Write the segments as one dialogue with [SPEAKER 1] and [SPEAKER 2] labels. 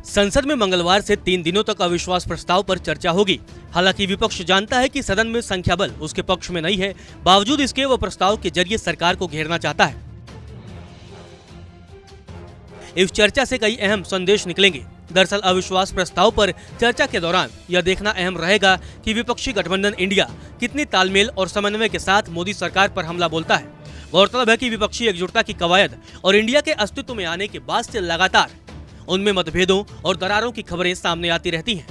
[SPEAKER 1] संसद में मंगलवार से 3 दिनों तक अविश्वास प्रस्ताव पर चर्चा होगी। हालांकि विपक्ष जानता है कि सदन में संख्या बल उसके पक्ष में नहीं है, बावजूद इसके वो प्रस्ताव के जरिए सरकार को घेरना चाहता है। इस चर्चा से कई अहम संदेश निकलेंगे। दरअसल अविश्वास प्रस्ताव पर चर्चा के दौरान यह देखना अहम रहेगा कि विपक्षी गठबंधन इंडिया कितनी तालमेल और समन्वय के साथ मोदी सरकार पर हमला बोलता है। गौरतलब है कि विपक्षी एकजुटता की कवायद और इंडिया के अस्तित्व में आने के बाद से लगातार उनमें मतभेदों और दरारों की खबरें सामने आती रहती हैं।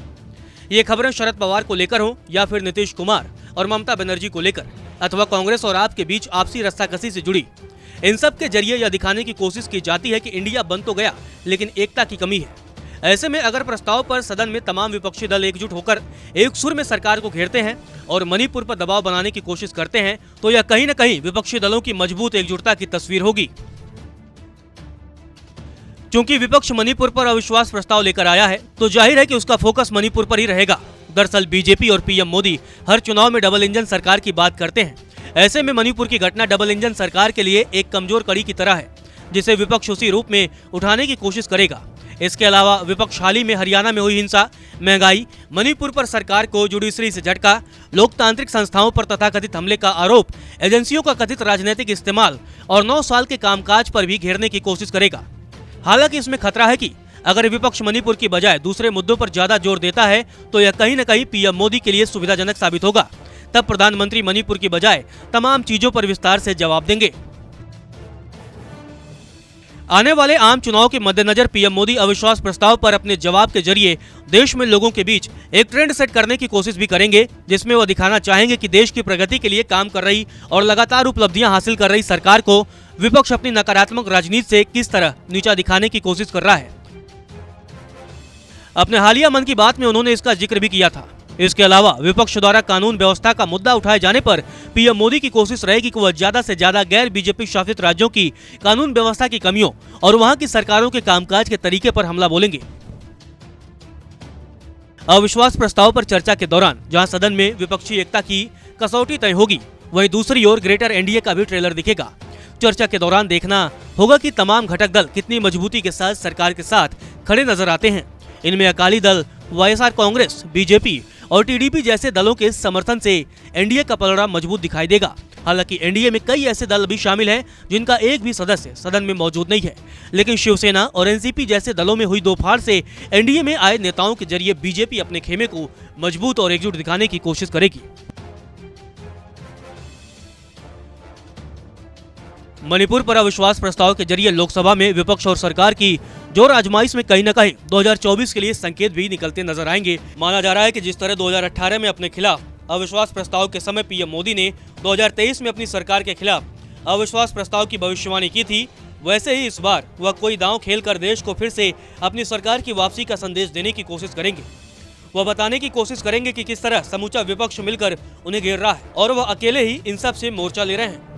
[SPEAKER 1] ये खबरें शरद पवार को लेकर हो या फिर नीतीश कुमार और ममता बनर्जी को लेकर, अथवा कांग्रेस और आप के बीच आपसी रस्साकसी से जुड़ी, इन सब के जरिए यह दिखाने की कोशिश की जाती है कि इंडिया बन तो गया लेकिन एकता की कमी है। ऐसे में अगर प्रस्ताव पर सदन में तमाम विपक्षी दल एकजुट होकर एक सुर में सरकार को घेरते हैं और मणिपुर पर दबाव बनाने की कोशिश करते हैं तो यह कहीं न कहीं विपक्षी दलों की मजबूत एकजुटता की तस्वीर होगी। चूंकि विपक्ष मणिपुर पर अविश्वास प्रस्ताव लेकर आया है तो जाहिर है कि उसका फोकस मणिपुर पर ही रहेगा। दरअसल बीजेपी और पीएम मोदी हर चुनाव में डबल इंजन सरकार की बात करते हैं। ऐसे में मणिपुर की घटना डबल इंजन सरकार के लिए एक कमजोर कड़ी की तरह है, जिसे विपक्ष उसी रूप में उठाने की कोशिश करेगा। इसके अलावा विपक्ष हाल ही में हरियाणा में हुई हिंसा, महंगाई, मणिपुर पर सरकार को जुडिशरी से झटका, लोकतांत्रिक संस्थाओं पर तथाकथित हमले का आरोप, एजेंसियों का कथित राजनीतिक इस्तेमाल और 9 साल के कामकाज पर भी घेरने की कोशिश करेगा। हालांकि इसमें खतरा है कि अगर विपक्ष मणिपुर की बजाय दूसरे मुद्दों पर ज्यादा जोर देता है तो यह कहीं न कहीं पीएम मोदी के लिए सुविधाजनक साबित होगा। तब प्रधानमंत्री मणिपुर की बजाय तमाम चीजों पर विस्तार से जवाब देंगे। आने वाले आम चुनाव के मद्देनजर पीएम मोदी अविश्वास प्रस्ताव पर अपने जवाब के जरिए देश में लोगों के बीच एक ट्रेंड सेट करने की कोशिश भी करेंगे, जिसमें वो दिखाना चाहेंगे कि देश की प्रगति के लिए काम कर रही और लगातार उपलब्धियां हासिल कर रही सरकार को विपक्ष अपनी नकारात्मक राजनीति से किस तरह नीचा दिखाने की कोशिश कर रहा है। अपने हालिया मन की बात में उन्होंने इसका जिक्र भी किया था। इसके अलावा विपक्ष द्वारा कानून व्यवस्था का मुद्दा उठाए जाने पर पीएम मोदी की कोशिश रहेगी कि वह ज्यादा से ज्यादा गैर बीजेपी शासित राज्यों की कानून व्यवस्था की कमियों और वहां की सरकारों के कामकाज के तरीके पर हमला बोलेंगे। अविश्वास प्रस्ताव पर चर्चा के दौरान जहां सदन में विपक्षी एकता की कसौटी तय होगी, वहीं दूसरी ओर ग्रेटर एनडीए का भी ट्रेलर दिखेगा। चर्चा के दौरान देखना होगा कि तमाम घटक दल कितनी मजबूती के साथ सरकार के साथ खड़े नजर आते हैं। इनमें अकाली दल, वाईएसआर कांग्रेस, बीजेपी और टीडीपी जैसे दलों के समर्थन से एनडीए का पलड़ा मजबूत दिखाई देगा। हालांकि एनडीए में कई ऐसे दल भी शामिल हैं जिनका एक भी सदस्य सदन में मौजूद नहीं है, लेकिन शिवसेना और एनसीपी जैसे दलों में हुई दोफाड़ से एनडीए में आए नेताओं के जरिए बीजेपी अपने खेमे को मजबूत और एकजुट दिखाने की कोशिश करेगी। मणिपुर पर अविश्वास प्रस्ताव के जरिए लोकसभा में विपक्ष और सरकार की जोर आजमाइश में कहीं न कहीं 2024 के लिए संकेत भी निकलते नजर आएंगे। माना जा रहा है कि जिस तरह 2018 में अपने खिलाफ अविश्वास प्रस्ताव के समय पीएम मोदी ने 2023 में अपनी सरकार के खिलाफ अविश्वास प्रस्ताव की भविष्यवाणी की थी, वैसे ही इस बार वह कोई दांव खेलकर देश को फिर से अपनी सरकार की वापसी का संदेश देने की कोशिश करेंगे। वह बताने की कोशिश करेंगे कि किस तरह समूचा विपक्ष मिलकर उन्हें घेर रहा है और वह अकेले ही इन सब से मोर्चा ले रहे हैं।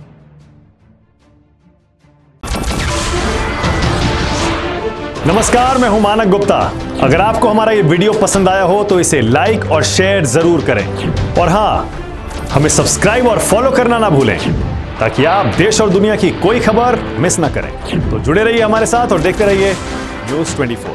[SPEAKER 2] नमस्कार, मैं हूं मानक गुप्ता। अगर आपको हमारा ये वीडियो पसंद आया हो तो इसे लाइक और शेयर जरूर करें, और हां, हमें सब्सक्राइब और फॉलो करना ना भूलें ताकि आप देश और दुनिया की कोई खबर मिस ना करें। तो जुड़े रहिए हमारे साथ और देखते रहिए न्यूज़ 24।